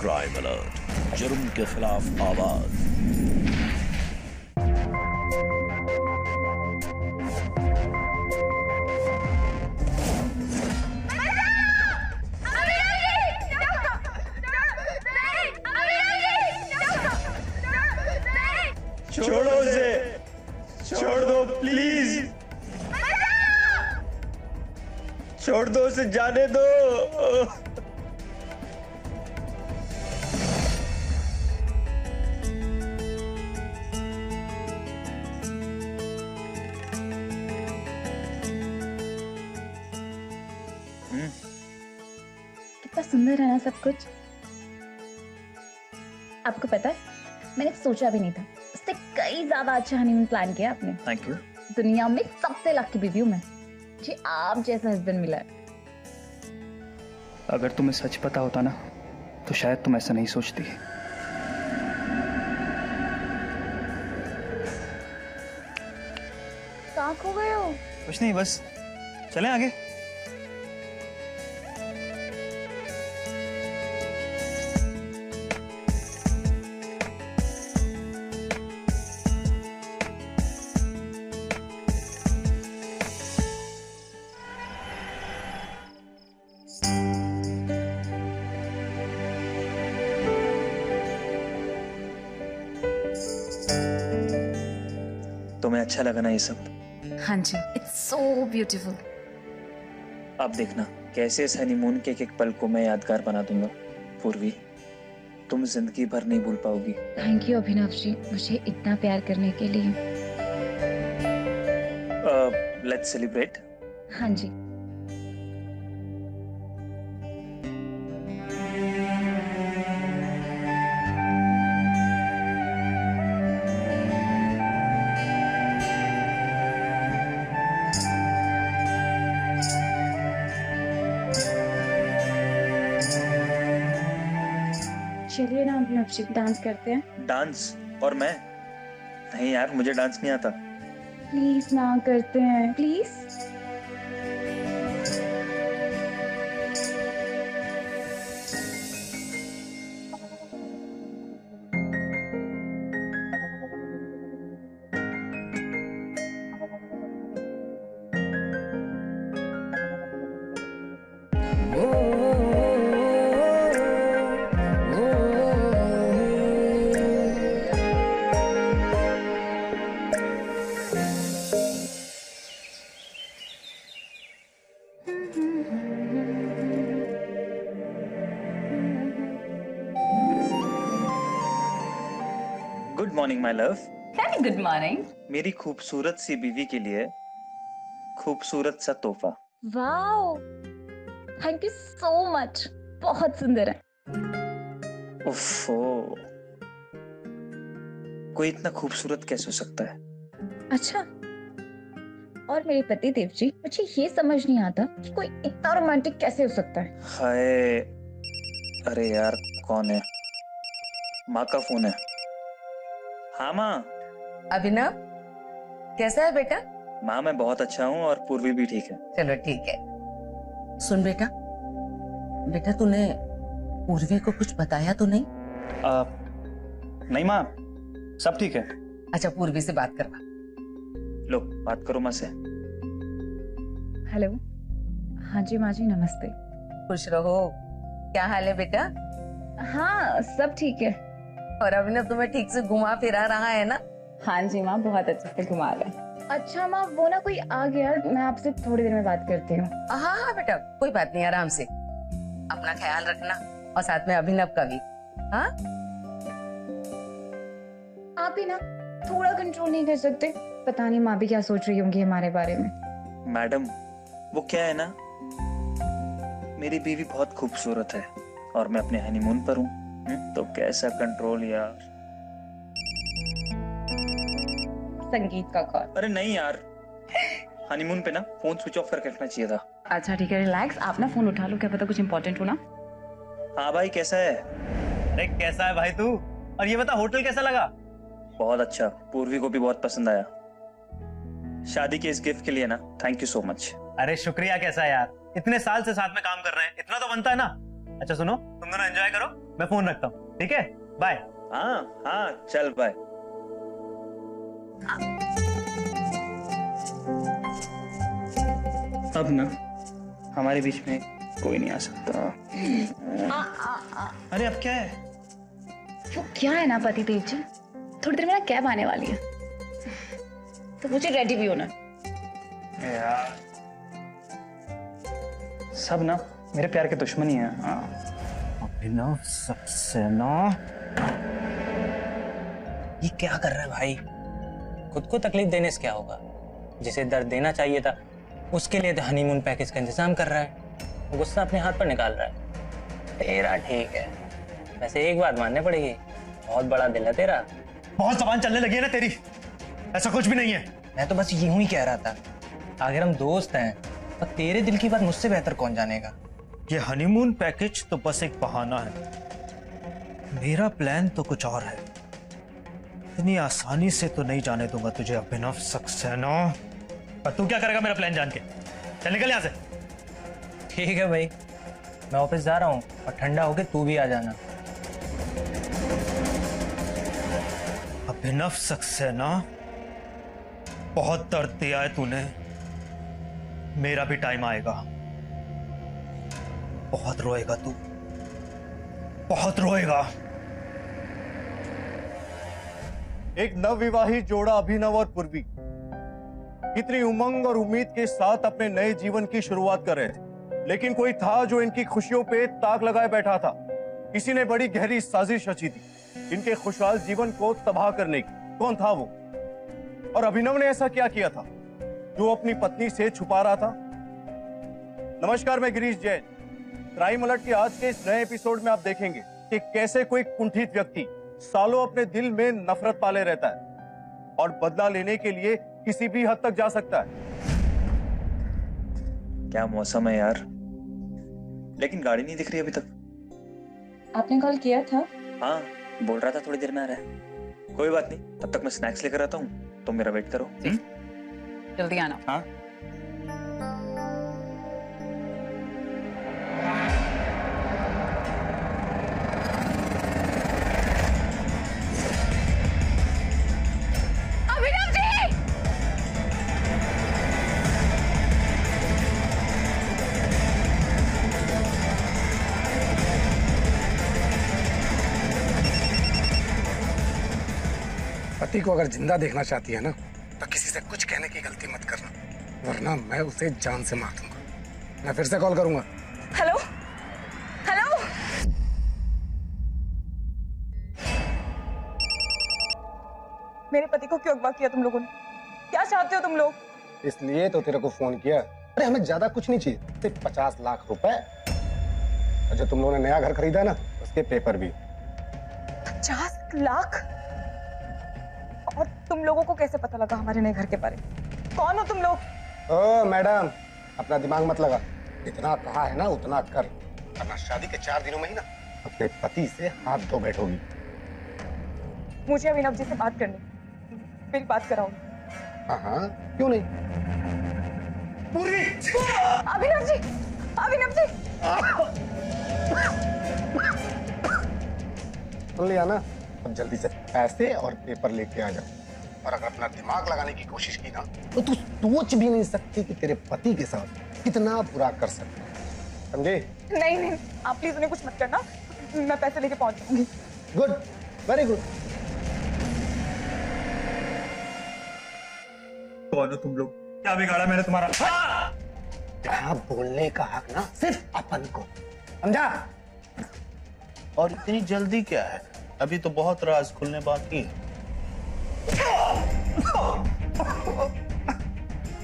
Crime alert, जुर्म के खिलाफ आवाज। छोड़ो उसे, छोड़ दो प्लीज, छोड़ दो उसे, जाने दो। कितना सुंदर है ना सब कुछ। आपको पता है, मैंने सोचा भी नहीं था, उससे कई ज्यादा अच्छा हनीमून प्लान किया आपने। Thank you. दुनिया में सबसे लकी बीवी हूं मैं, मुझे आप जैसा हस्बैंड मिला है। अगर तुम्हें सच पता होता ना तो शायद तुम ऐसा नहीं सोचती। कहाँ खो गए हो? कुछ नहीं, बस चलें आगे। तुम्हें अच्छा लगा ना ये सब? हाँ जी, इट्स सो ब्यूटीफुल। अब देखना कैसे इस हनीमून के एक पल को मैं यादगार बना दूंगा। पूर्वी, तुम जिंदगी भर नहीं भूल पाओगी। थैंक यू अभिनव जी, मुझे इतना प्यार करने के लिए। Let's celebrate. हाँ जी। चलिए ना अभिनव जी, डांस करते हैं। डांस? और मैं? नहीं यार, मुझे डांस नहीं आता। प्लीज ना, करते हैं please. Good morning my love. Good morning. मेरी खूबसूरत सी बीवी के लिए खूबसूरत सा तोहफा। Wow, thank you so much, बहुत सुंदर है। उफ़्फ़ो, कोई इतना खूबसूरत कैसे हो सकता है? अच्छा, और मेरे पति देव जी, मुझे ये समझ नहीं आता कि कोई इतना रोमांटिक कैसे हो सकता है। हाय, अरे यार कौन है? माँ का फोन है। हाँ माँ। अभिनव, कैसा है बेटा? माँ मैं बहुत अच्छा हूँ और पूर्वी भी ठीक है। चलो ठीक है। सुन बेटा, बेटा तूने पूर्वी को कुछ बताया तो नहीं? नहीं माँ, सब ठीक है। अच्छा, पूर्वी से बात करवा। लो बात करो माँ से। हेलो। हाँ जी माँ जी, नमस्ते। खुश रहो। क्या हाल है बेटा? हाँ सब ठीक है। और अभिनव तुम्हें ठीक से घुमा फिरा रहा है ना? हाँ जी माँ, बहुत अच्छे से घुमा रहे। अच्छा माँ, वो ना कोई आ गया, मैं आपसे थोड़ी देर में बात करती हूँ। हाँ हाँ बेटा, कोई बात नहीं, आराम से। अपना ख्याल रखना और साथ में अभिनव का भी। हाँ, आप ही ना थोड़ा कंट्रोल नहीं कर सकते? पता नहीं माँ भी क्या सोच रही होंगी हमारे बारे में। मैडम, वो क्या है ना, मेरी बीवी बहुत खूबसूरत है और मैं अपने हनीमून पर हूँ, तो कैसा कंट्रोल यार। संगीत का कॉल। अरे नहीं यार, हनीमून पे ना फोन स्विच ऑफ करके रखना चाहिए था। अच्छा ठीक है, रिलैक्स, आप ना फोन उठा लो, क्या पता कुछ इंपॉर्टेंट हो ना। हाँ भाई, कैसा है? अरे कैसा है भाई तू? और ये बता, होटल कैसा लगा? बहुत अच्छा, पूर्वी को भी बहुत पसंद आया। शादी के इस गिफ्ट के लिए ना थैंक यू सो मच। अरे शुक्रिया कैसा यार, इतने साल से साथ में काम कर रहे हैं, इतना तो बनता है ना। अच्छा सुनो, तुम दोनों एंजॉय करो, मैं फोन रखता हूँ, ठीक है? बाय। हाँ हाँ, चल बाय। अब ना हमारे बीच में कोई नहीं आ सकता। अरे अब क्या है? वो क्या है ना पति देव जी, थोड़ी देर में ना कैब आने वाली है, तो मुझे रेडी भी होना है। यार सब ना मेरे प्यार के दुश्मन ही हैं। अभिनव सक्सेना, ये क्या कर रहा है भाई? खुद को तकलीफ देने से क्या होगा? जिसे दर्द देना चाहिए था उसके लिए तो हनीमून पैकेज का इंतजाम कर रहा है, गुस्सा अपने हाथ पर निकाल रहा है। तेरा ठीक है, वैसे एक बात माननी पड़ेगी, बहुत बड़ा दिल है तेरा। बहुत जबान चलने लगी है ना तेरी, ऐसा कुछ भी नहीं है। मैं तो बस यूं ही कह रहा था, आखिर हम दोस्त हैं, और तेरे दिल की बात मुझसे बेहतर कौन जानेगा। ये हनीमून पैकेज तो बस एक बहाना है, मेरा प्लान तो कुछ और है। इतनी आसानी से तो नहीं जाने दूंगा तुझे अभिनव सक्सेना। पर तू क्या करेगा मेरा प्लान जान के? चल निकल यहाँ से। ठीक है भाई, मैं ऑफिस जा रहा हूँ, और ठंडा होके तू भी आ जाना। अभिनव सक्सेना, बहुत दर्द दिया है तूने, मेरा भी टाइम आएगा। बहुत रोएगा तू, बहुत रोएगा। एक नवविवाहित जोड़ा अभिनव और पूर्वी कितनी उमंग और उम्मीद के साथ अपने नए जीवन की शुरुआत कर रहे थे, लेकिन कोई था जो इनकी खुशियों पे ताक लगाए बैठा था। किसी ने बड़ी गहरी साजिश रची थी इनके खुशहाल जीवन को तबाह करने की। कौन था वो, और अभिनव ने ऐसा क्या किया था जो अपनी पत्नी से छुपा रहा था? नमस्कार, मैं गिरीश जैन। क्राइम अलर्ट के आज के इस नए एपिसोड में आप देखेंगे कि कैसे कोई कुंठित व्यक्ति सालों अपने दिल में नफरत पाले रहता है और बदला लेने के लिए किसी भी हद तक जा सकता है। क्या मौसम है यार, लेकिन गाड़ी नहीं दिख रही अभी तक। आपने कॉल किया था? हाँ, बोल रहा था थोड़ी देर में आ रहा है। कोई बात नहीं, तब तक मैं स्नैक्स लेकर आता हूँ, तुम मेरा वेट करो। जल्दी आना। हाँ। अभिनव जी! पति को अगर जिंदा देखना चाहती है ना, तो किसी से कुछ कहने की गलती मत करना, वरना मैं उसे जान से मार दूंगा। मैं फिर से कॉल करूंगा। हेलो हेलो, मेरे पति को क्यों अगवा किया तुम लोगों ने? क्या चाहते हो तुम लोग? इसलिए तो तेरे को फोन किया। अरे हमें ज्यादा कुछ नहीं चाहिए, सिर्फ 50 लाख रुपए, और जो तुम लोगों ने नया घर खरीदा है ना, उसके पेपर भी। 50 लाख? और तुम लोगों को कैसे पता लगा हमारे नए घर के बारे में? कौन हो तुम लोग? ओ मैडम, अपना दिमाग मत लगा, इतना कहा है ना उतना कर, वरना शादी के 4 दिनों में ही ना अपने पति से हाथ धो बैठोगी। मुझे अभिनव जी से बात करनी, मेरी बात कराओ। हाँ हाँ, क्यों नहीं। पूर्वी! अभिनव जी, अभिनव जी! सुन लिया ना, अब जल्दी से पैसे और पेपर लेके आ जाओ। और अगर अपना दिमाग लगाने की कोशिश की ना, तो तू सोच भी नहीं सकती कि तेरे पति के साथ कितना बुरा कर सकते हैं, समझे? नहीं नहीं, आप प्लीज उन्हें कुछ मत करना, मैं पैसे लेके पहुंच जाऊंगी। Good, very good. कौन हो तुम लोग? क्या बिगाड़ा मैंने तुम्हारा? यहाँ बोलने का हक ना सिर्फ अपन को, समझा? और इतनी जल्दी क्या है, अभी तो बहुत राज खुलने बाकी है।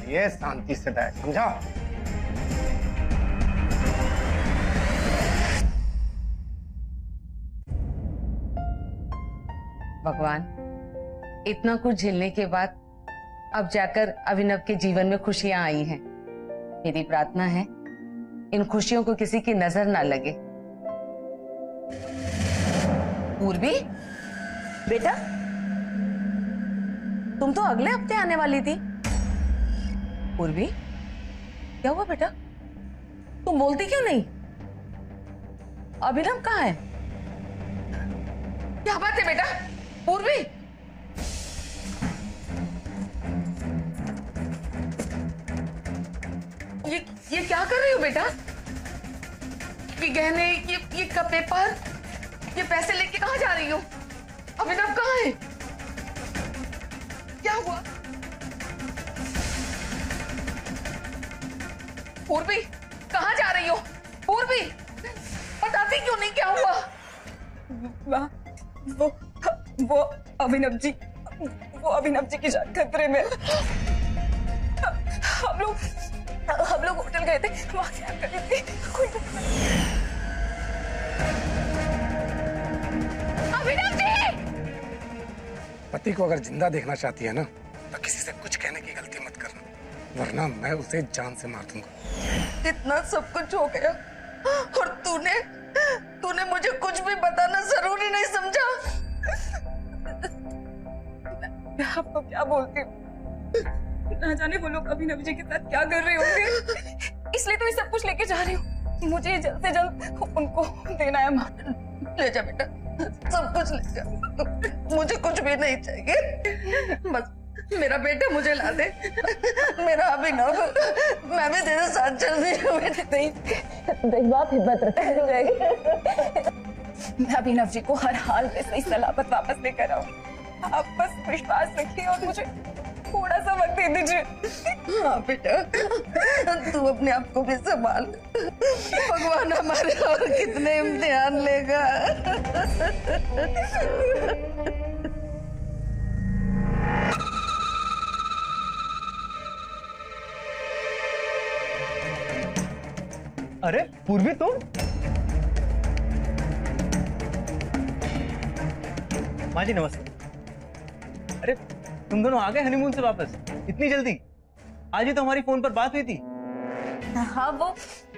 ये शांति से बैठ, समझा? भगवान, इतना कुछ झेलने के बाद अब जाकर अभिनव के जीवन में खुशियां आई हैं। मेरी प्रार्थना है इन खुशियों को किसी की नजर ना लगे। पूर्वी बेटा, तुम तो अगले हफ्ते आने वाली थी। पूर्वी, क्या हुआ बेटा? तुम बोलती क्यों नहीं? अभिनव कहाँ है? क्या बात है बेटा? पूर्वी, ये क्या कर रही हो बेटा? ये गहने, ये पेपर, ये पैसे लेके कहाँ जा रही हो? अभिनव कहाँ है? क्या हुआ? पूर्वी, कहाँ जा रही हो? पूर्वी, बताती क्यों नहीं क्या हुआ? वो अभिनव जी की जान खतरे में। हम लोग होटल गए थे, वहां क्या कर रहे थे? अभिनव जी! पति को अगर जिंदा देखना चाहती है ना, तो किसी से कुछ कहने की गलती मत करना, वरना मैं उसे जान से मार दूंगा। इतना सब कुछ हो गया और तूने मुझे कुछ भी बताना जरूरी नहीं समझा। मैं आपको क्या बोलती हूँ? ना जाने वो लोग अभिनव जी के साथ क्या कर रहे होंगे, इसलिए तो ये सब कुछ लेके जा रही हूँ। मुझे जल्द से जल्द उनको देना है। मां, ले जा बेटा, सब कुछ ले जा, मुझे कुछ भी नहीं चाहिए, बस मेरा बेटा मुझे ला दे। मेरा अभिनव, मैं भी तेरे साथ चल रही हूँ बेटे। आप हिम्मत रखें, मैं अभिनव जी को हर हाल में सही सलामत वापस लेकर आऊंगी। आप बस विश्वास रखिए और मुझे थोड़ा सा वक्त दे दीजिए। हाँ बेटा, तू अपने आप को भी संभाल, भगवान हमारे और कितने इम्तिहान लेगा। अरे पूर्वी, तुम? माँ जी नमस्ते। अरे तुम दोनों आ गए हनीमून से वापस इतनी जल्दी? आज ही तो हमारी फोन पर बात हुई थी। हाँ, वो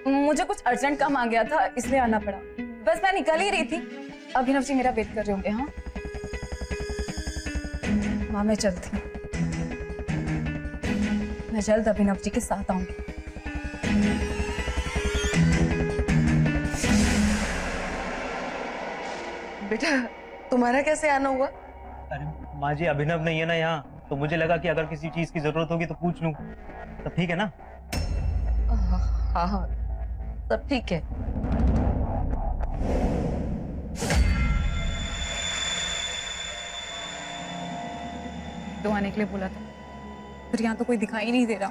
मुझे कुछ अर्जेंट काम आ गया था, इसलिए आना पड़ा। बस मैं निकल ही रही थी। अभिनव जी मेरा वेट कर रहे होंगे। हाँ, मैं चलती हूँ। मैं जल्द अभिनव जी के साथ आऊंगी। बेटा, तुम्हारा कैसे आना हुआ? अरे माँ जी, अभिनव नहीं है ना यहाँ, तो मुझे लगा कि अगर किसी चीज की जरूरत होगी तो पूछ लूं। तो ठीक है ना? हाँ, सब ठीक है। तो आने के लिए बोला था, फिर यहाँ तो कोई दिखाई नहीं दे रहा।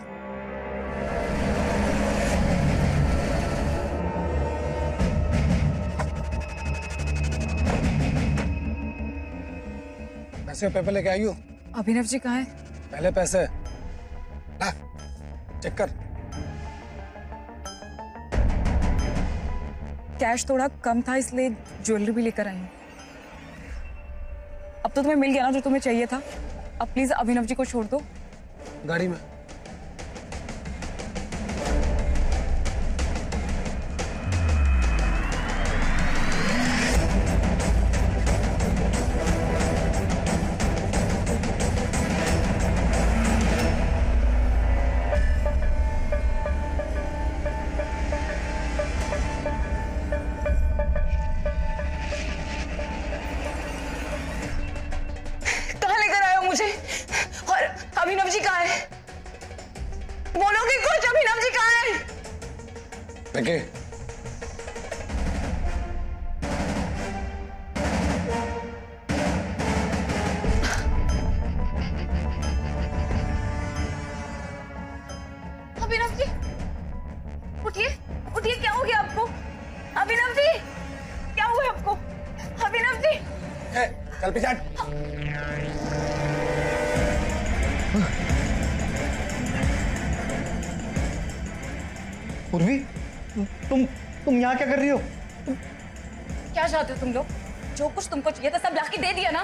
पैसे पेपर लेके आई हो? अभिनव जी कहाँ है? पहले पैसे ला, चेक कर। कैश थोड़ा कम था, इसलिए ज्वेलरी भी लेकर आई हूँ। अब तो तुम्हें मिल गया ना जो तुम्हें चाहिए था। अब प्लीज अभिनव जी को छोड़ दो। गाड़ी में। अभिनव जी कहाँ है? बोलोगे कुछ? अभिनव जी कहाँ है? देखिए, अभिनव जी उठिए, उठिए, क्या हो गया आपको? अभिनव जी क्या हुआ आपको? अभिनव जी चल पीछे हट। पूर्वी, तुम यहाँ क्या कर रही हो? क्या चाहते हो तुम लोग? जो कुछ तुमको चाहिए था सब लाके दे दिया ना।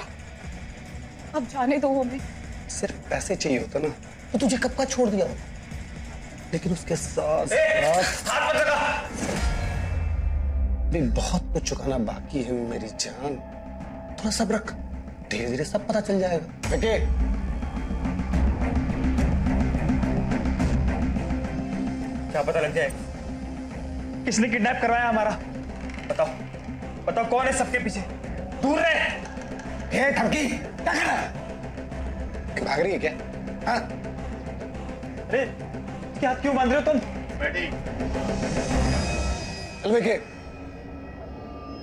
अब जाने दो हमें। सिर्फ पैसे चाहिए होता ना तो तुझे कब का छोड़ दिया होता, लेकिन उसके साथ हाथ मत लगा। भी बहुत कुछ चुकाना बाकी है मेरी जान, थोड़ा सब्र रख, धीरे धीरे सब पता चल जाएगा। बेटे क्या पता लग जाए किसने किडनैप करवाया हमारा? बताओ। बताओ कौन है सबके पीछे? दूर रहे। हे ठमकी, क्या कर रहा है? भाग रही है क्या? हाँ? अरे क्या हाथ क्यों बांध रहे हो तुम? बैठी। चल बेके।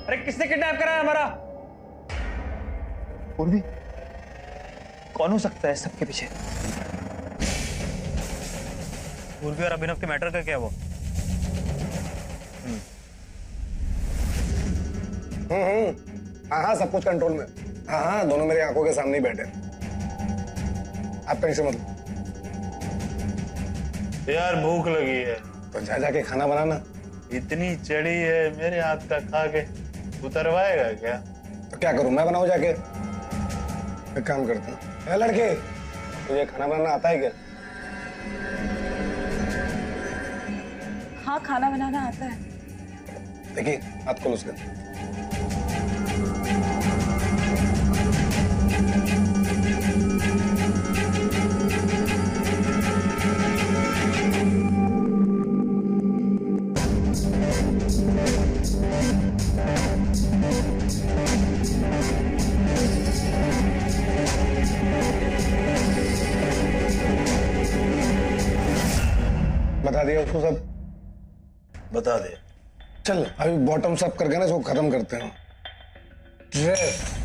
अरे किसने किडनैप करा है हमारा? पूर्वी, कौन हो सकता है सबके पीछे? पूर्वी और अभिनव के मैटर का क्या वो? हाँ हाँ, सब कुछ कंट्रोल में। हाँ हाँ, दोनों मेरी आंखों के सामने ही बैठे। आप कहीं से मतलब? यार भूख लगी है। तो जा जाके खाना बनाना। इतनी चढ़ी है, मेरे हाथ का खा के उतरवाएगा क्या? तो क्या करूं, मैं बनाऊं जाके? एक काम करता हूँ। लड़के, तुझे खाना बनाना आता है क्या? हाँ, खाना बनाना आता है। देखिए, हाथ खोल उसका। बता दिया उसको सब? बता दे। चल अभी बॉटम अप करके ना इसको खत्म करते हैं। ड्रेस।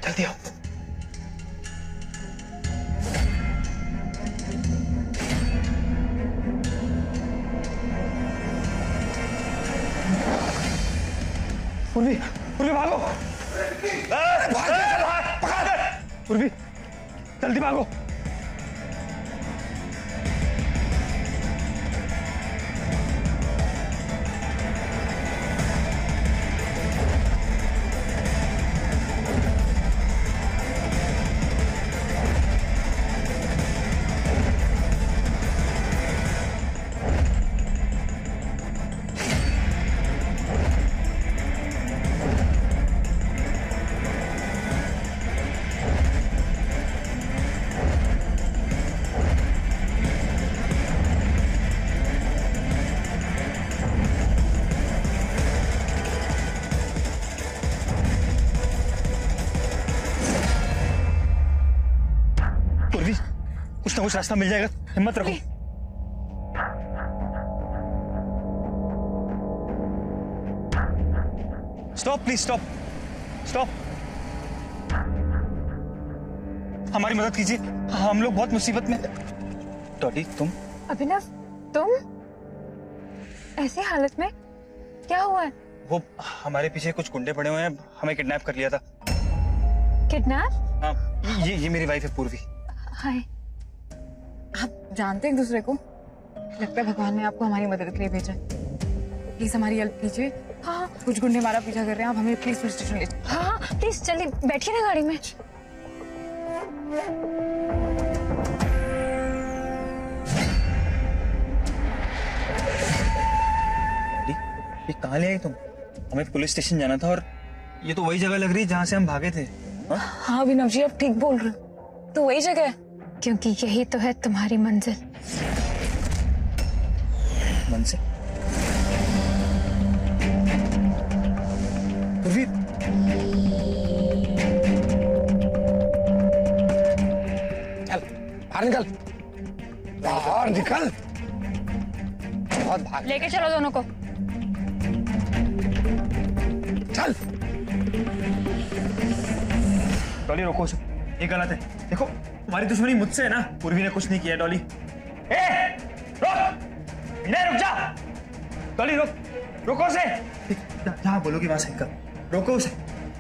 जल्दी आओ। पूर्वी, पूर्वी भागो। पूर्वी, जल्दी भागो। कुछ ना कुछ रास्ता मिल जाएगा, हिम्मत रखो। Stop please, stop stop. हमारी मदद कीजिए, हम लोग बहुत मुसीबत में। डॉली तुम? अभिनव, तुम ऐसी हालत में? क्या हुआ है? वो हमारे पीछे कुछ गुंडे पड़े हुए हैं, हमें किडनैप कर लिया था। किडनैप? हाँ, ये मेरी वाइफ है पूर्वी। हाय, आप जानते हैं एक दूसरे को? लगता है भगवान ने आपको हमारी मदद के लिए भेजा है। प्लीज हमारी हेल्प कीजिए। हाँ, कुछ गुंडे हमारा पीछा कर रहे हैं, आप हमें प्लीज पुलिस स्टेशन ले जाइए। हाँ प्लीज चलिए, बैठिए ना गाड़ी में। ये कहाँ ले आई तुम? हमें पुलिस स्टेशन जाना था और ये तो वही जगह लग रही है जहाँ से हम भागे थे। हाँ अभिनव जी, आप ठीक बोल रहे हो, तो वही जगह है, क्योंकि यही तो है तुम्हारी मंजिल। मंजिल? पूर्वी, चल बाहर निकल, बाहर निकल। बहुत भाग। लेके चलो दोनों को। चल। डॉली रोको उसे, ये गलत है। देखो तुम्हारी दुश्मनी मुझसे है ना, पूर्वी ने कुछ नहीं किया। डॉली रुक, नहीं रुक जा। डॉली रुक, रोको उसे। जहाँ बोलोगी वहां से कर, रोको उसे।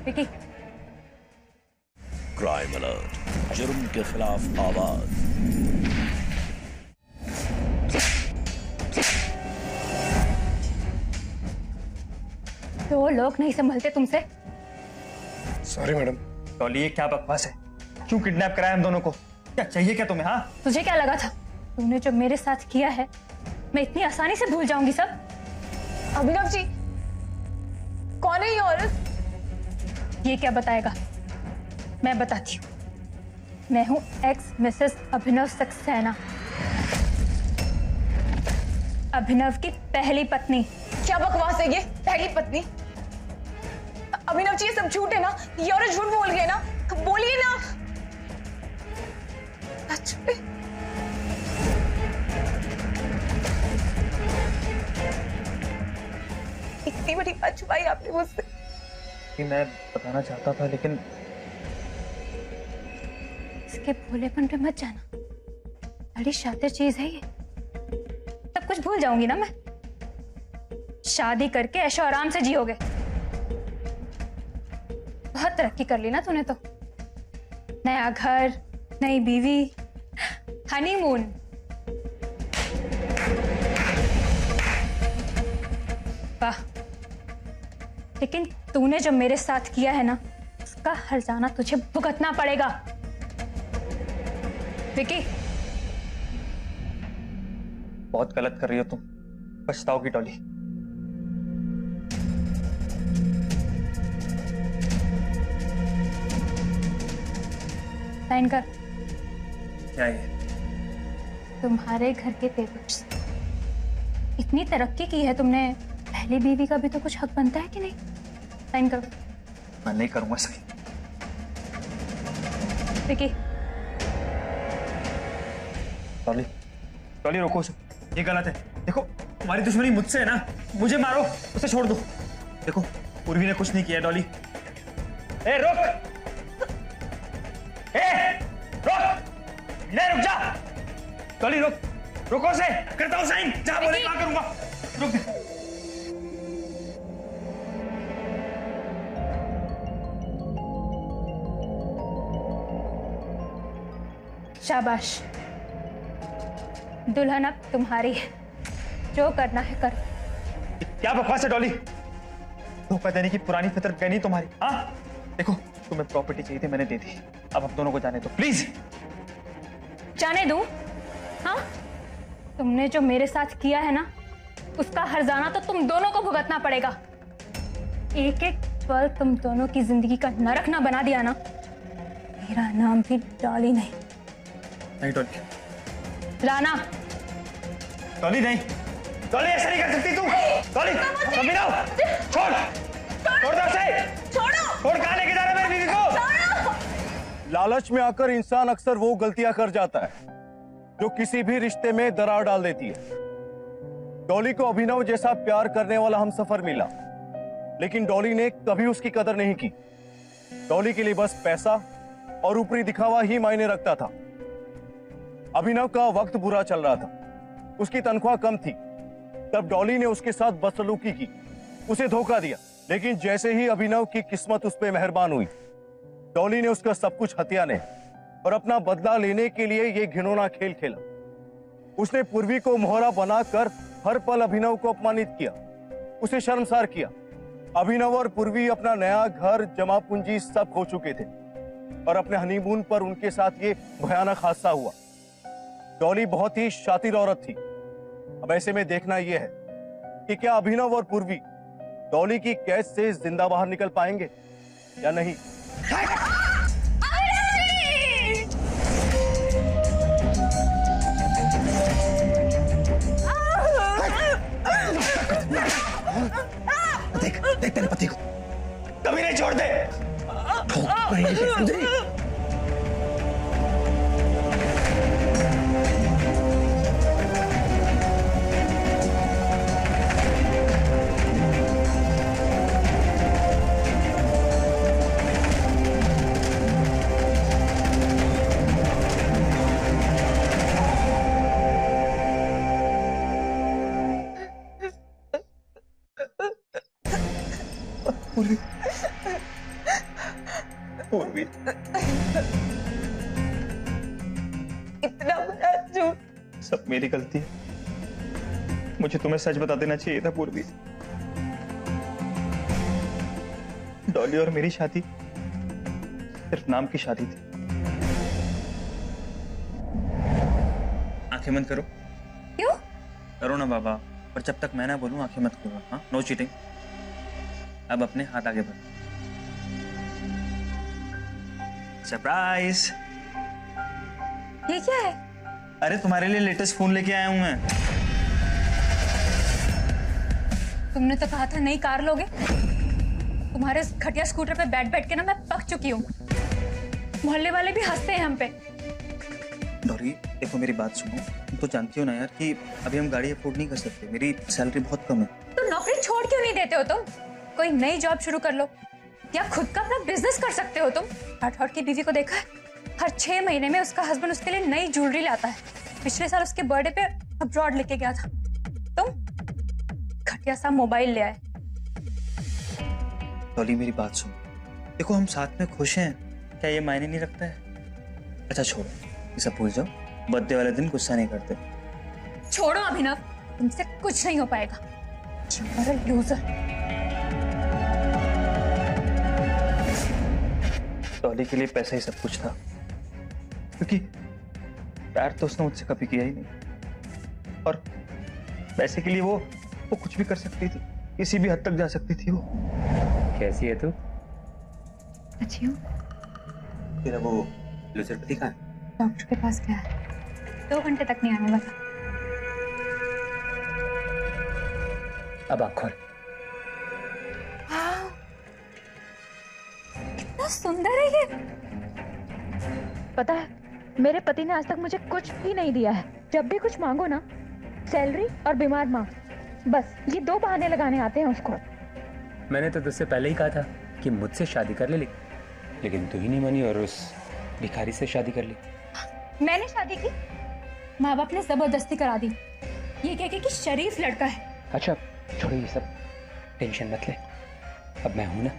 विकी, क्राइम अलर्ट, जुर्म के खिलाफ आवाज। तो लोग नहीं संभलते तुमसे? Sorry madam. डॉली ये क्या बकवास है? क्यों किडनैप कराया हम दोनों को? क्या चाहिए क्या तुम्हें? हाँ, तुझे क्या लगा था तूने जो मेरे साथ किया है मैं इतनी आसानी से भूल जाऊंगी सब? अभिनव जी, कौन है ये औरत? ये क्या बताएगा? मैं बताती हूँ। मैं हूँ एक्स मिसेस अभिनव सक्सेना, अभिनव की पहली पत्नी। क्या बकवास है ये? पहली पत्नी? अभिनव जी, ये सब झूठ है ना? ये औरत झूठ बोल रही है ना? बोलिए ना। सच में? इतनी बड़ी बात छुपाई आपने मुझसे। मैं बताना चाहता था लेकिन इसके भोलेपन पे मत जाना, बड़ी शातिर चीज है ये। सब कुछ भूल जाऊंगी ना मैं। शादी करके ऐशो आराम से जियोगे। बहुत तरक्की कर ली ना तूने तो। नया घर, नई बीवी, हनीमून। वाह, लेकिन तूने जो मेरे साथ किया है ना उसका हर्जाना तुझे भुगतना पड़ेगा। विकी, बहुत गलत कर रही हो तुम, पछताओगी डॉली। साइन कर। क्या ये? तुम्हारे घर के पेपर्स। इतनी तरक्की की है तुमने, पहली बीवी का भी तो कुछ हक बनता है कि नहीं? साइन करो। मैं नहीं करूंगा सही। विकी, डॉली, डॉली रोको उसे, ये गलत है। देखो तुम्हारी दुश्मनी मुझसे है ना, मुझे मारो, उसे छोड़ दो। देखो पूर्वी ने कुछ नहीं किया। डॉली, ए रुक, ए रुक, नहीं रुक जा। डॉली रुक, रुको उसे, करता हूँ साइन, जहाँ बोले वहाँ करूंगा। रुक दे। शाबाश, दुल्हन अब तुम्हारी है, जो करना है कर। क्या बकवास है डॉली? धोखा देने की पुरानी फितरत गई नहीं तुम्हारी? हाँ, देखो तुम्हें प्रॉपर्टी चाहिए थी, मैंने दे दी। अब हम दोनों को जाने दो प्लीज। जाने दूं? हाँ, तुमने जो मेरे साथ किया है ना उसका हर्जाना तो तुम दोनों को भुगतना पड़ेगा। एक एक पल तुम दोनों की जिंदगी का नरक ना बना दिया ना, मेरा नाम भी डॉली नहीं। नहीं डॉली, राणा। डॉली नहीं, डॉली ऐसा नहीं कर सकती तू। डॉली, कभी ना, छोड़, छोड़ दो उसे। छोड़ो। छोड़, कहाँ लेके जा रहा है मेरी बीवी को? लालच में आकर इंसान अक्सर वो गलतियां कर जाता है जो किसी भी रिश्ते में दरार डाल देती है। डॉली को अभिनव जैसा प्यार करने वाला हमसफर मिला, लेकिन डॉली ने कभी उसकी कदर नहीं की। डॉली के लिए बस पैसा और ऊपरी दिखावा ही मायने रखता था। अभिनव का वक्त बुरा चल रहा था, उसकी तनख्वाह कम थी, तब डॉली ने उसके साथ बदसलूकी की, उसे धोखा दिया। लेकिन जैसे ही अभिनव की किस्मत उस पर मेहरबान हुई, डॉली ने उसका सब कुछ हथियाने और अपना बदला लेने के लिए यह घिनौना खेल खेला। उसने पूर्वी को मोहरा बनाकर हर पल अभिनव को अपमानित किया, उसे शर्मसार किया। अभिनव और पूर्वी अपना नया घर, जमा पूंजी सब खो चुके थे और अपने हनीमून पर उनके साथ ये भयानक हादसा हुआ। डॉली बहुत ही शातिर औरत थी। अब ऐसे में देखना यह है कि क्या अभिनव और पूर्वी डॉली की कैद से जिंदा बाहर निकल पाएंगे या नहीं। देख देख तेरे पति को कभी नहीं छोड़ दे। पूर्वी, इतना बड़ा झूठ। सब मेरी गलती है, मुझे तुम्हें सच बता देना चाहिए था पूर्वी। डॉली और मेरी शादी सिर्फ नाम की शादी थी। आंखें मत करो। क्यों? करो ना बाबा, पर जब तक मैं ना बोलूं आंखें मत करो। हाँ, नो चीटिंग। अब अपने हाथ आगे बढ़ो। सरप्राइज। ये क्या है? अरे तुम्हारे लिए लेटेस्ट फोन लेके आया हूं मैं। तुमने तो कहा था नई कार लोगे। तुम्हारे घटिया स्कूटर पे बैठ बैठ के ना मैं पक चुकी हूँ। मोहल्ले वाले भी हंसते हैं हम पे। डॉली देखो मेरी बात सुनो, तुम तो जानती हो ना यार कि अभी हम गाड़ी अफोर्ड नहीं कर सकते, मेरी सैलरी बहुत कम है। तो नौकरी छोड़ क्यों नहीं देते हो तुम? कोई नई जॉब शुरू कर लो या खुद का अपना बिजनेस कर सकते हो तुम। राठौड़ की बीवी को देखा है, हर 6 महीने में उसका हस्बैंड उसके लिए नई ज्वेलरी लाता है। पिछले साल उसके बर्थडे पे अब्रॉड लेके गया था, तुम घटिया सा मोबाइल ले आए। डॉली मेरी बात सुनो, देखो हम साथ में खुश हैं, क्या ये मायने नहीं रखता है? अच्छा छोड़ो, ये सब भूल जाओ। बर्थडे वाले दिन गुस्सा नहीं करते। छोड़ो अभिनव, तुमसे कुछ नहीं हो पाएगा। लूजर। डॉली के लिए पैसा ही सब कुछ था, क्योंकि प्यार तो उसने मुझसे कभी किया ही नहीं, और पैसे के लिए वो कुछ भी कर सकती थी, किसी भी हद तक जा सकती थी वो। कैसी है तू? अच्छी हूँ। तेरा वो लूजर पति कहाँ है? डॉक्टर के पास गया है, 2 घंटे तक नहीं आने वाला। अब आँख खोल। कितना सुंदर है ये। पता है, मेरे पति ने आज तक मुझे कुछ भी नहीं दिया है। जब भी कुछ मांगो ना, सैलरी और बीमार माँ, बस ये 2 बहाने लगाने आते हैं उसको। मैंने तो तुझसे पहले ही कहा था कि मुझसे शादी कर ले, लेकिन तू ही नहीं मानी और उस भिखारी से शादी कर ली। मैंने शादी की? माँ बाप ने जबरदस्ती करा दी, ये कह के कि शरीफ लड़का है। अच्छा छोड़ो ये सब, टेंशन मत ले, अब मैं हूं ना।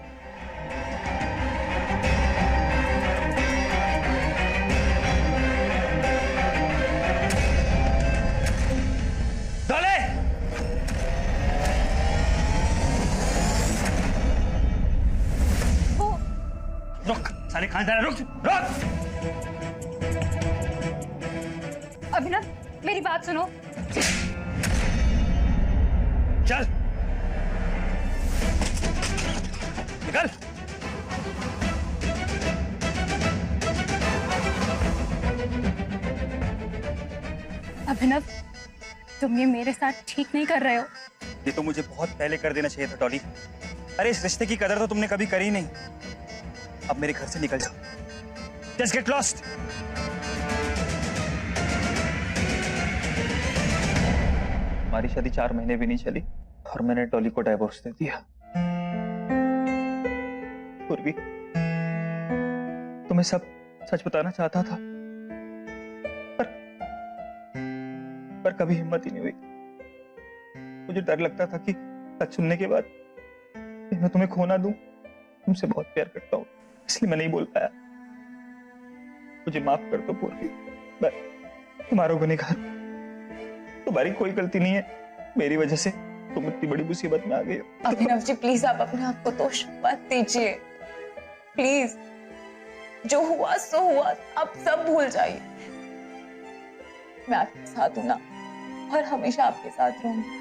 रुक साले, कहां जा रहा है? रुक रुक। अभिनव मेरी बात सुनो। चल निकल। अभिनव तुम ये मेरे साथ ठीक नहीं कर रहे हो। ये तो मुझे बहुत पहले कर देना चाहिए था डॉली। अरे इस रिश्ते की कदर तो तुमने कभी करी नहीं। अब मेरे घर से निकल जाओ। Just get lost. हमारी शादी 4 महीने भी नहीं चली और मैंने डॉली को डाइवोर्स दे दिया। पूर्वी, तुम्हें सब सच बताना चाहता था, पर कभी हिम्मत ही नहीं हुई। मुझे डर लगता था कि सच सुनने के बाद मैं तुम्हें खो ना दूं। तुमसे बहुत प्यार करता हूं, इसलिए मैं नहीं बोल पाया। मुझे माफ कर दो पूर्वी, मैं तुम्हारा गुनहगार। तुम्हारी कोई गलती नहीं है, मेरी वजह से तुम इतनी बड़ी मुसीबत में आ गए हो। अभिनव जी प्लीज आप अपने आप को दोष मत दीजिए, प्लीज। जो हुआ सो हुआ, आप सब भूल जाइए। मैं आपके साथ हूं ना, और हमेशा आपके साथ रहूंगी।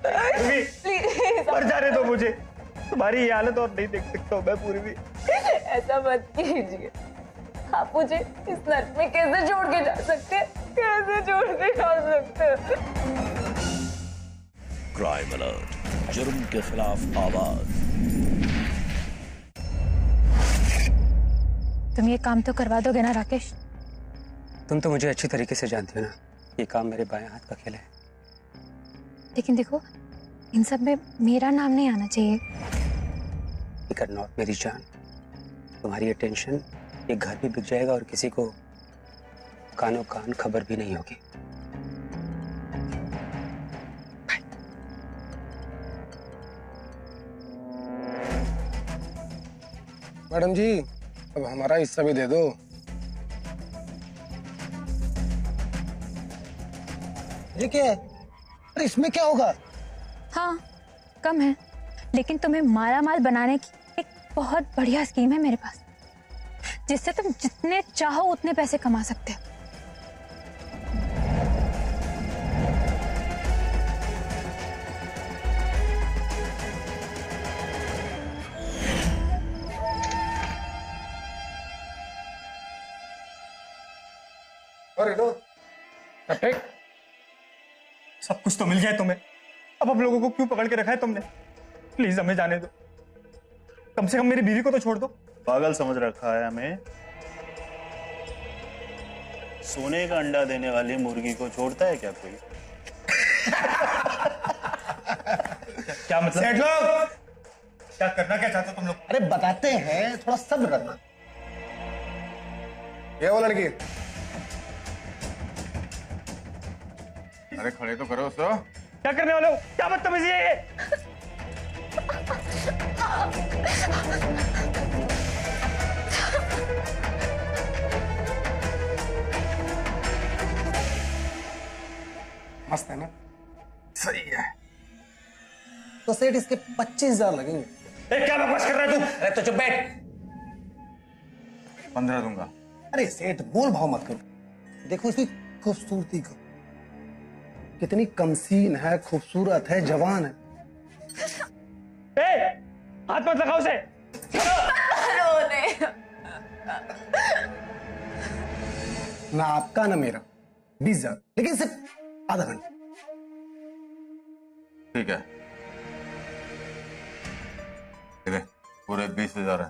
प्लीज मर जाने दो मुझे, तुम्हारी ये हालत और नहीं देख सकता हूँ मैं पूर्वी। ऐसा मत कीजिए, आप मुझे इस नर्क में कैसे छोड़ के जा सकते हैं? कैसे छोड़ के जा सकते हैं? क्राइम अलर्ट, जुर्म के खिलाफ आवाज। तुम ये काम तो करवा दोगे ना राकेश? तुम तो मुझे अच्छी तरीके से जानती हो ना, ये काम मेरे बाएं हाथ का खेल है। लेकिन देखो, इन सब में मेरा नाम नहीं आना चाहिए। फिकर नॉट मेरी जान, तुम्हारी ये टेंशन, ये घर भी बिक जाएगा और किसी को कानों कान खबर भी नहीं होगी। मैडम जी, अब हमारा हिस्सा भी दे दो। ये क्या है? अरे इसमें क्या होगा? हाँ कम है, लेकिन तुम्हें माला माल बनाने की एक बहुत बढ़िया स्कीम है मेरे पास। जिससे तुम जितने चाहो उतने पैसे कमा सकते हो। अरे लो, ठीक। सब कुछ तो मिल गया तुम्हें, अब हम लोगों को क्यों पकड़ के रखा है तुमने? प्लीज हमें जाने दो, कम से कम मेरी बीवी को तो छोड़ दो। पागल समझ रखा है हमें? सोने का अंडा देने वाली मुर्गी को छोड़ता है क्या कोई? क्या मतलब? सेठ लोग, क्या करना क्या चाहते हो तुम लोग? अरे बताते हैं, थोड़ा सब्र करना। ये वो लड़की, अरे खड़े तो करो उसको। क्या करने वाले हो? क्या बदतमीजी है ये? मस्त है ना? सही है। तो सेठ इसके 25,000 लगेंगे। क्या बकवास कर रहा है तू? अरे तो चुप बैठ। 15 दूंगा। अरे सेठ मोल भाव मत करो, देखो इसकी खूबसूरती को, कितनी कमसीन है, खूबसूरत है, जवान है। हाथ मत लगाओ उसे। ना आपका ना मेरा, 20,000, लेकिन सिर्फ आधा घंटा। ठीक है, पूरे 20,000 है।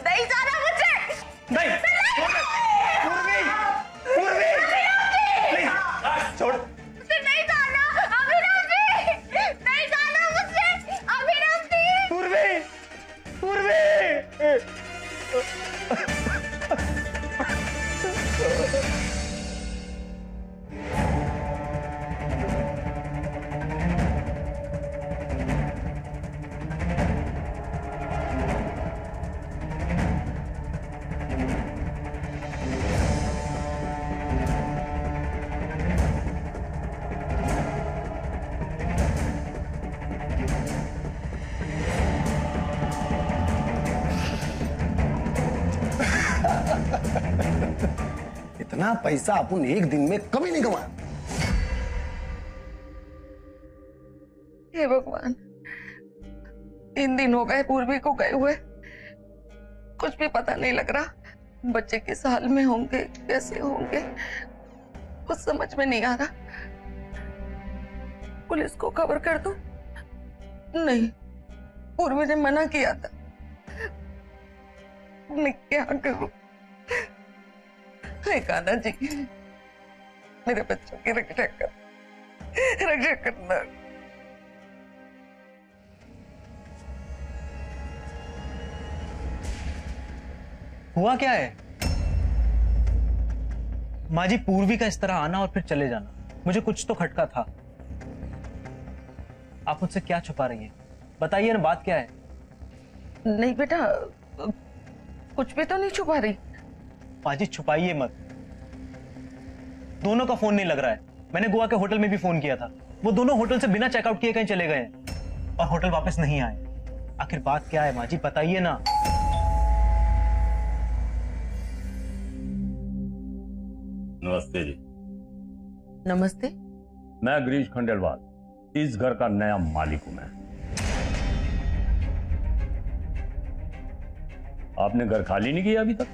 नहीं जाना मुझे। नहीं, पूर्वी, छोड़। नहीं जाना अभिनव जी, नहीं जाना मुझसे अभिनव जी। पूर्वी। इतना पैसा अपन एक दिन में कभी नहीं कमाया। हे भगवान, 3 दिन हो गए पूर्वी को गए हुए, कुछ भी पता नहीं लग रहा। बच्चे किस हाल में होंगे, कैसे होंगे, कुछ समझ में नहीं आ रहा। पुलिस को खबर कर दूं? नहीं, पूर्वी ने मना किया था। मैं क्या करूं? हे कान्हा जी, मेरे बच्चों की रक्षा करना। हुआ क्या है? माँ जी, पूर्वी का इस तरह आना और फिर चले जाना, मुझे कुछ तो खटका था। आप मुझसे क्या छुपा रही हैं? बताइए ना, बात क्या है? नहीं बेटा, कुछ भी तो नहीं छुपा रही। माँ जी छुपाइए मत। दोनों का फोन नहीं लग रहा है। मैंने गोवा के होटल में भी फोन किया था, वो दोनों होटल से बिना चेकआउट किए कहीं चले गए हैं और होटल वापस नहीं आए। आखिर बात क्या है माँ जी, बताइए ना। नमस्ते जी। नमस्ते। मैं गिरीश खंडेलवाल, इस घर का नया मालिक हूं मैं। आपने घर खाली नहीं किया अभी तक?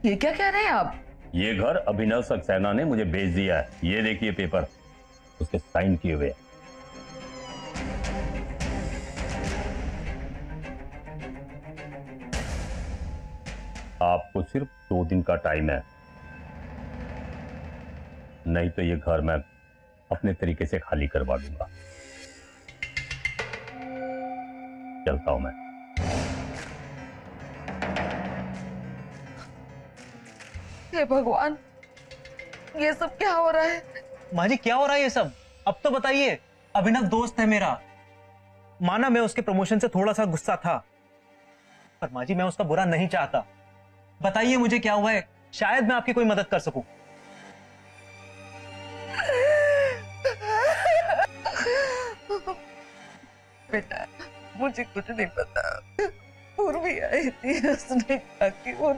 ये क्या कह रहे हैं आप? ये घर अभिनव सक्सेना ने मुझे भेज दिया है। ये देखिए पेपर, उसके साइन किए हुए। आपको सिर्फ 2 दिन का टाइम है, नहीं तो ये घर मैं अपने तरीके से खाली करवा दूंगा। चलता हूं मैं। हे भगवान, ये सब क्या हो रहा है? माँ जी क्या हो रहा है ये सब? अब तो बताइए। अभिनव दोस्त है मेरा, माना मैं उसके प्रमोशन से थोड़ा सा गुस्सा था, पर माँ जी मैं उसका बुरा नहीं चाहता। बताइए मुझे क्या हुआ है, शायद मैं आपकी कोई मदद कर सकूं। मुझे कुछ नहीं पता। पूर्वी आई थी, उसने कहा कि वो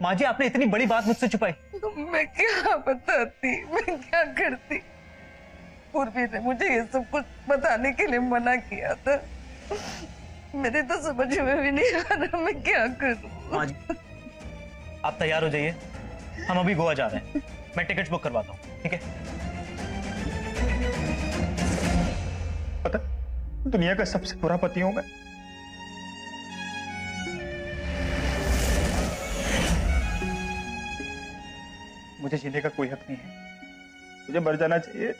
माँ जी, आपने इतनी बड़ी बात मुझसे छुपाई। मैं क्या बताती, मैं क्या करती। पूर्वी ने मुझे ये सब कुछ बताने के लिए मना किया था। मेरे तो समझ में भी नहीं आ रहा मैं क्या करूं। माँ जी, आप तैयार हो जाइए, हम अभी गोवा जा रहे हैं। मैं टिकट्स बुक करवाता हूँ, ठीक है? पता, दुनिया का सबसे बुरा पति हूं मैं। मुझे जीने का कोई हक नहीं है, मुझे मर जाना चाहिए।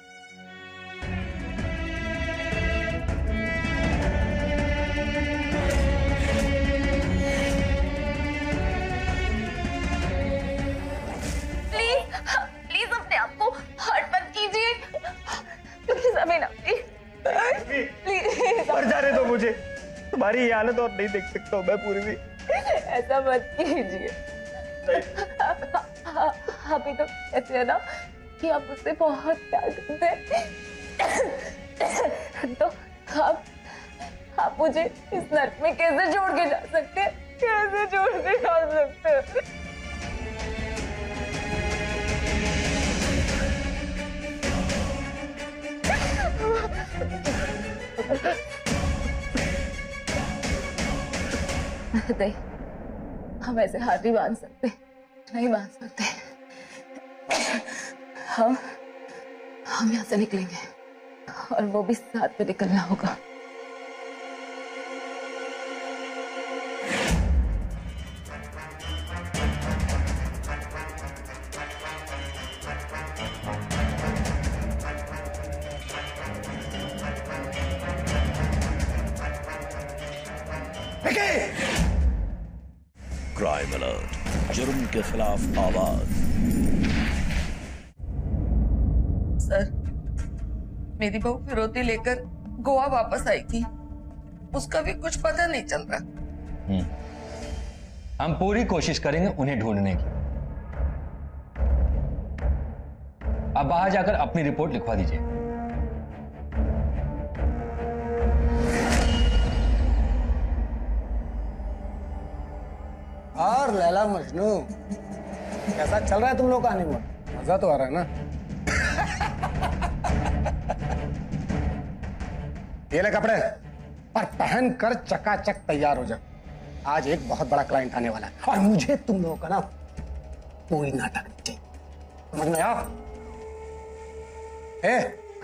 प्लीज अपने आप को हर्ट मत कीजिए। प्लीज अमीना, प्लीज मर जाने दो मुझे, तुम्हारी ये हालत और नहीं देख सकता हूँ मैं पूर्वी। ऐसा मत कीजिए। आप ही तो कहते हैं ना कि आप मुझसे बहुत प्यार करते हैं, तो आप मुझे इस नर्क में कैसे छोड़ के जा सकते हैं? कैसे छोड़ के जा सकते हैं? नहीं, हम ऐसे हाथ नहीं बांध सकते, नहीं बांध सकते। हम यहाँ से निकलेंगे और वो भी साथ में निकलना होगा। क्राइम अलर्ट, जुर्म के खिलाफ आवाज। सर, मेरी बहू फिरौती लेकर गोवा वापस आई थी, उसका भी कुछ पता नहीं चल रहा। हम पूरी कोशिश करेंगे उन्हें ढूंढने की। अब बाहर जाकर अपनी रिपोर्ट लिखवा दीजिए। और लैला मजनू, कैसा चल रहा है तुम लोग का हनीमून? मजा तो आ रहा है ना? ये ले कपड़े और पहन कर चकाचक तैयार हो जा। आज एक बहुत बड़ा क्लाइंट आने वाला है और मुझे तुम लोगों का ना पूरी नाटक चाहिए, समझ में आओ?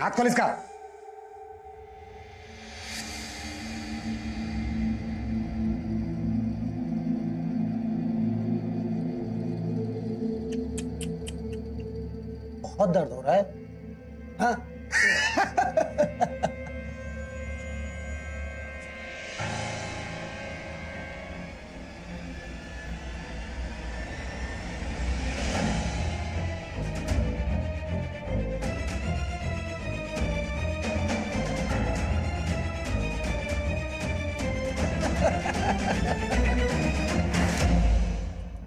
हाथ खोल इसका। बहुत दर्द हो रहा है, हाँ?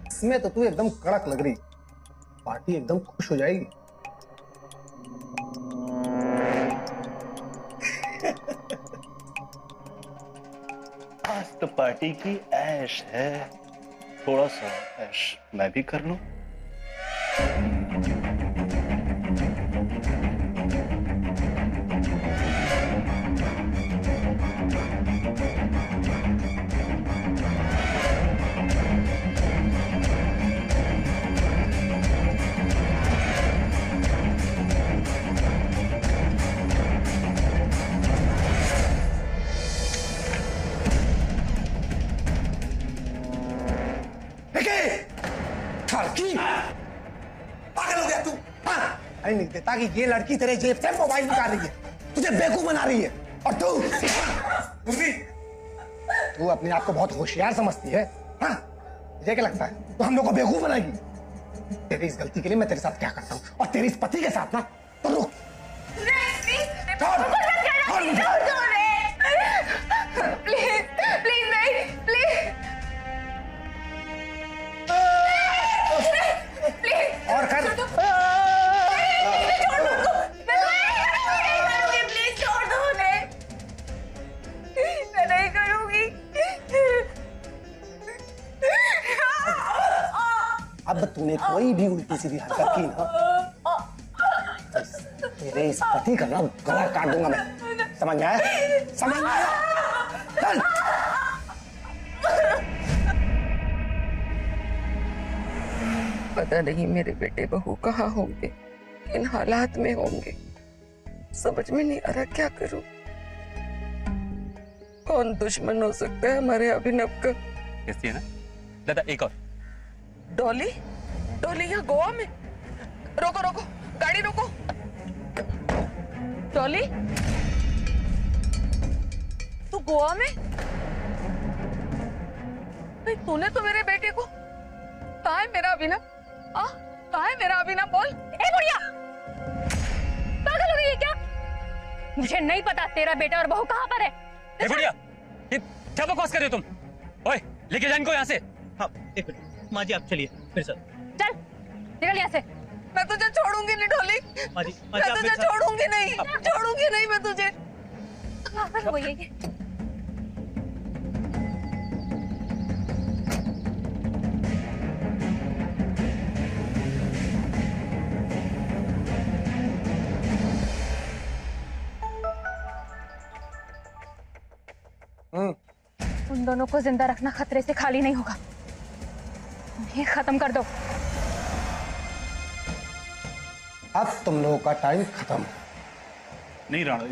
इसमें तो तू एकदम कड़क लग रही, पार्टी एकदम खुश हो जाएगी। आज तो पार्टी की ऐश है, थोड़ा सा ऐश मैं भी कर लूं। पागल हो गया तू? हाँ? अरे नहीं देता कि ये लड़की तेरे जेब से मोबाइल निकाल रही है, तुझे बेवकूफ बना रही है, और तू अपने आप को बहुत होशियार समझती है। हाँ? मुझे क्या लगता है तो हम लोग को बेवकूफ बनाएगी? तेरी इस गलती के लिए मैं तेरे साथ क्या करता हूँ, और तेरे इस पति के साथ ना, तो रुक। प्लीज प्लीज नहीं, प्लीज और कर। अब तूने कोई भी उल्टी सीधी हरकत की ना, तो तेरे इस पति का ना गला काट दूंगा मैं। समझ में आया? समझ में आया? चल। पता नहीं मेरे बेटे बहू कहाँ होंगे, किन हालात में होंगे, समझ में नहीं आ रहा क्या करूं। कौन दुश्मन हो सकता है हमारे अभिनव का? कैसी है ना दादा? एक और। डॉली, डॉली यहाँ गोवा में? रोको रोको, गाड़ी रोको। डॉली, तू गोवा में? भाई तूने तो मेरे बेटे को, कहाँ है मेरा अभिनव? कहाँ है मेरा अभिनव? बोल। ए बुढ़िया, पागल हो गई है क्या? मुझे नहीं पता तेरा बेटा और बहू कहाँ पर है। ए बुढ़िया, ये क्या बकवास कर रहे हो तुम? ओए, लेके जा इनको यहाँ से। हाँ, एक मिनट माँ जी, आप चलिए मेरे साथ। चल निकल यहाँ से। मैं तुझे छोड़ूंगी नहीं डॉली, माँ जी, मैं तुझे छोड़ूंगी नहीं, छोड़ूंगी नहीं मैं तुझे। पागल हो गई है। उन दोनों को जिंदा रखना खतरे से खाली नहीं होगा। उन्हें खत्म कर दो। अब तुम लोगों का टाइम खत्म। नहीं राणा,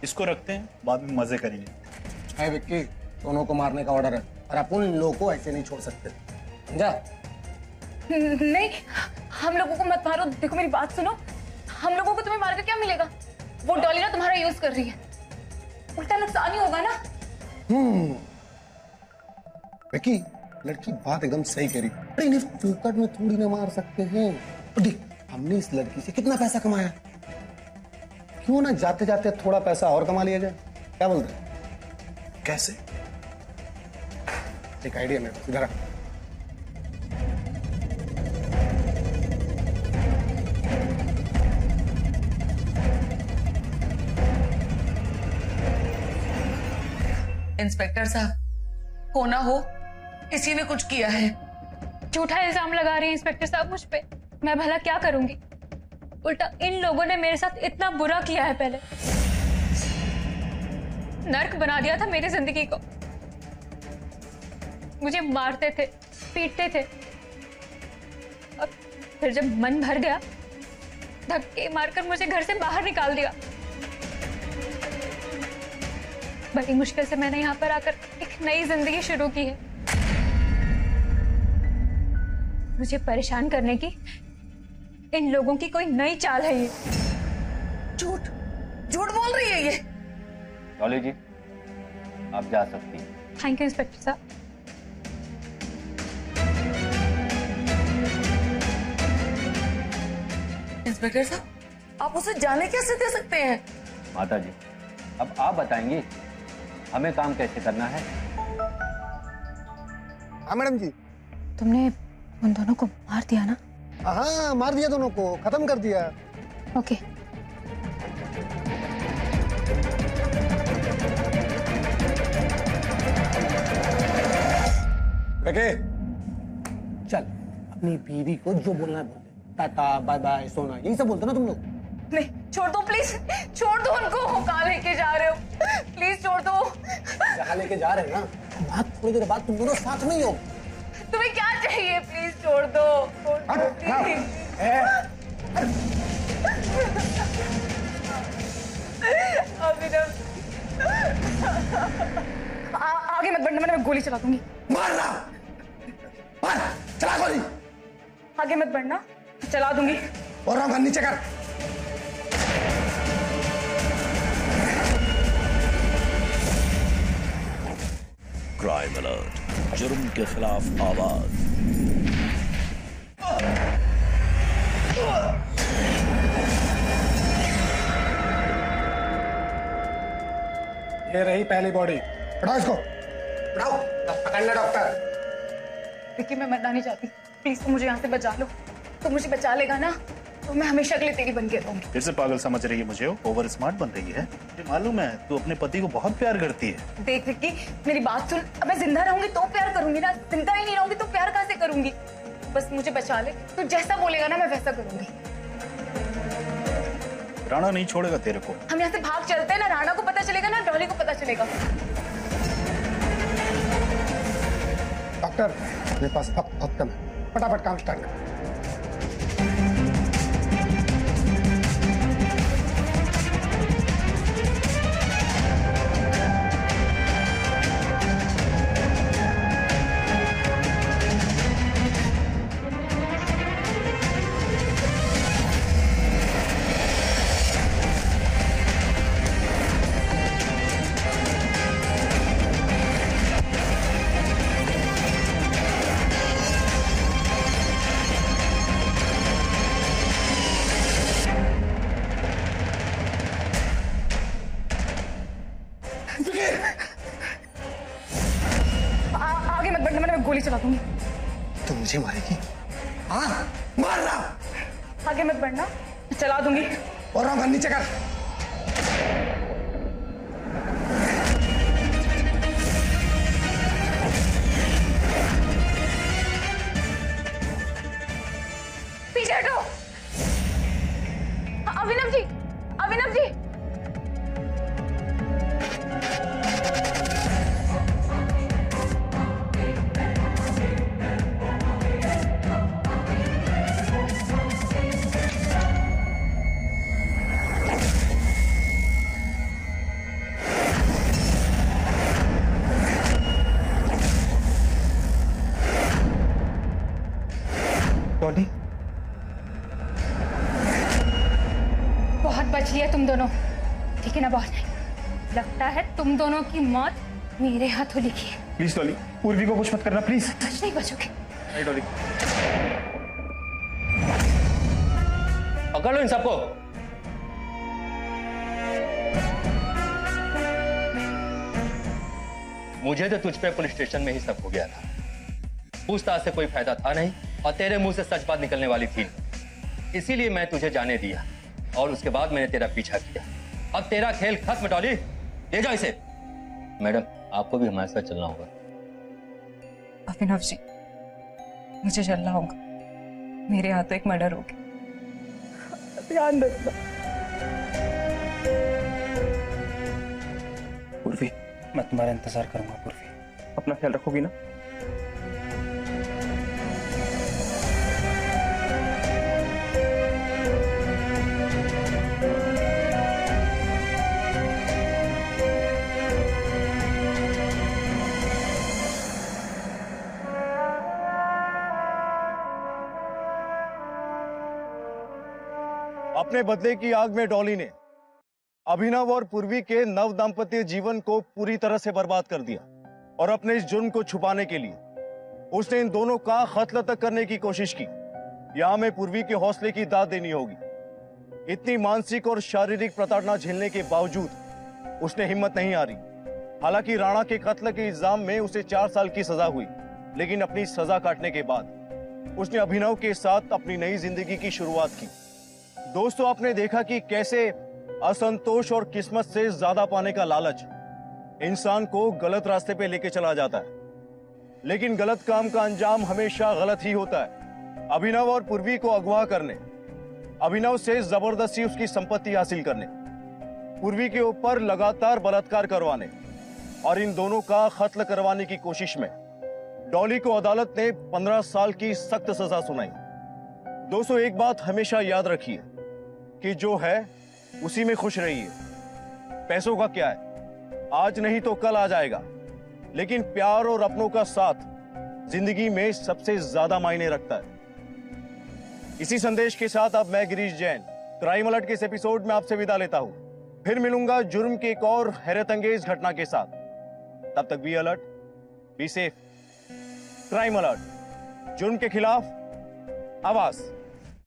इसको रखते हैं, बाद में मजे करेंगे। है विक्की, दोनों को मारने का ऑर्डर है और अपन इन लोगों को ऐसे नहीं छोड़ सकते, समझा? नहीं, हम लोगों को मत मारो। देखो मेरी बात सुनो, हम लोगों को तुम्हें मार कर क्या मिलेगा? वो डॉली ना तुम्हारा यूज कर रही है, उल्टा नुकसान ही होगा ना। विक्की, लड़की बात एकदम सही कह रही। अरे इन्हें फोकट में थोड़ी ना मार सकते हैं। देख, हमने इस लड़की से कितना पैसा कमाया, क्यों ना जाते जाते थोड़ा पैसा और कमा लिया जाए? क्या बोलते? कैसे? एक आइडिया मेरे पास, इधर आ। इंस्पेक्टर साहब, हो ना हो किसी ने कुछ किया है। झूठा इल्जाम लगा रही है इंस्पेक्टर साहब मुझ पे। मैं भला क्या करूंगी? उल्टा इन लोगों ने मेरे साथ इतना बुरा किया है। पहले नर्क बना दिया था मेरी जिंदगी को। मुझे मारते थे, पीटते थे। अब फिर जब मन भर गया, धक्के मारकर मुझे घर से बाहर निकाल दिया। बड़ी मुश्किल से मैंने यहाँ पर आकर एक नई जिंदगी शुरू की है। मुझे परेशान करने की इन लोगों की कोई नई चाल है ये। झूठ झूठ बोल रही है ये। डॉली जी, आप जा सकती हैं। थैंक यू इंस्पेक्टर साहब। इंस्पेक्टर साहब, आप उसे जाने कैसे दे सकते हैं? माता जी, अब आप बताएंगी हमें काम कैसे करना है। हाँ मैडम जी। तुमने उन दोनों को मार दिया ना? हाँ, मार दिया, दोनों को खत्म कर दिया। ओके। ओके, चल अपनी बीवी को जो बोलना है बोल दे। टाटा, बाय बाय, सोना, यही सब बोलते ना तुम लोग? नहीं, छोड़ दो प्लीज, छोड़ दो उनको। कहाँ लेके जा रहे हो? प्लीज छोड़ दो। जहाँ लेके जा रहे हैं ना, बात थोड़ी देर बाद तुम दोनों साथ में ही हो। तुम्हें क्या चाहिए? प्लीज छोड़ दो, छोड़ दो प्लीज। अभिनव, आगे मत बढ़ना, मैं गोली चला दूंगी। मारना, मार, चला गोली। आगे मत बढ़ना, चला दूंगी। और राम, नीचे कर। क्राइम अलर्ट, जुर्म के खिलाफ आवाज। ये रही पहली बॉडी। हटाओ इसको, हटाओ। पकड़ना डॉक्टर। विक्की, मैं मरना नहीं चाहती। प्लीज तुम मुझे यहाँ से बचा लो। तुम मुझे बचा लेगा ना तो मैं हमेशा के लिए तेरी बन के रहूंगी। फिर से पागल समझ रही है मुझे, ओवर स्मार्ट बन रही है। मुझे मालूम है तू अपने पति को बहुत प्यार करती है। देख विक्की, मेरी बात सुन। अब मैं जिंदा रहूंगी तो प्यार करूंगी ना, जिंदा ही नहीं रहूंगी तो प्यार कहाँ से करूंगी? बस मुझे बचा ले। तो जैसा बोलेगा ना मैं वैसा करूंगी। राणा नहीं छोड़ेगा तेरे को। हम यहाँ से भाग चलते हैं, ना राणा को पता चलेगा ना डॉली को पता चलेगा। डॉक्टर मेरे पास वक्त बहुत कम है, फटाफट काम स्टार्ट कर। आगे मत बढ़ना, मैं गोली चला दूंगी। तो मुझे मारेगी? हाँ मारना। आगे मत बढ़ना, चला दूंगी। और घर नीचे कर। पीछे हटो। अभिनव जी, अभिनव जी। डॉली, बहुत बच लिया तुम दोनों, ठीक है ना? बहुत नहीं, लगता है तुम दोनों की मौत मेरे हाथों लिखी है। प्लीज डॉली, पूर्वी को कुछ मत करना प्लीज। बच नहीं बचोगे। नहीं डॉली। पकड़ लो इन सबको। मुझे तो तुझ पे पुलिस स्टेशन में ही शक हो गया था। पूछताछ से कोई फायदा था नहीं और तेरे मुंह से सच बात निकलने वाली थी, इसीलिए मैं तुझे जाने दिया और उसके बाद मैंने तेरा पीछा किया। अब तेरा खेल खत्म डॉली, ले जाओ इसे। मैडम, आपको भी हमारे साथ चलना होगा। अभिनव जी, मुझे चलना होगा, मेरे हाथों एक मर्डर हो गया। ध्यान रखना। पूर्वी, मैं तुम्हारा इंतजार करूंगा। पूर्वी, अपना ख्याल रखोगी ना? अपने बदले की आग में डॉली ने अभिनव और पूर्वी के नव दाम्पत्य जीवन को पूरी तरह से बर्बाद कर दिया और अपने इस जुर्म को छुपाने के लिए उसने इन दोनों का कत्ल तक करने की कोशिश की। यहां में पूर्वी के हौसले की दाद देनी होगी। इतनी मानसिक और शारीरिक प्रताड़ना झेलने के बावजूद उसने हिम्मत नहीं हारी। हालांकि राणा के कत्ल के इल्जाम में उसे 4 साल की सजा हुई, लेकिन अपनी सजा काटने के बाद उसने अभिनव के साथ अपनी नई जिंदगी की शुरुआत की। दोस्तों, आपने देखा कि कैसे असंतोष और किस्मत से ज्यादा पाने का लालच इंसान को गलत रास्ते पे लेके चला जाता है, लेकिन गलत काम का अंजाम हमेशा गलत ही होता है। अभिनव और पूर्वी को अगवा करने, अभिनव से जबरदस्ती उसकी संपत्ति हासिल करने, पूर्वी के ऊपर लगातार बलात्कार करवाने और इन दोनों का कत्ल करवाने की कोशिश में डॉली को अदालत ने 15 साल की सख्त सजा सुनाई। दोस्तों, एक बात हमेशा याद रखिए कि जो है उसी में खुश रहिए। पैसों का क्या है, आज नहीं तो कल आ जाएगा, लेकिन प्यार और अपनों का साथ जिंदगी में सबसे ज्यादा मायने रखता है। इसी संदेश के साथ अब मैं गिरीश जैन क्राइम अलर्ट के इस एपिसोड में आपसे विदा लेता हूं। फिर मिलूंगा जुर्म की एक और हैरतअंगेज घटना के साथ। तब तक be alert, be safe. Crime alert, जुर्म के खिलाफ आवाज।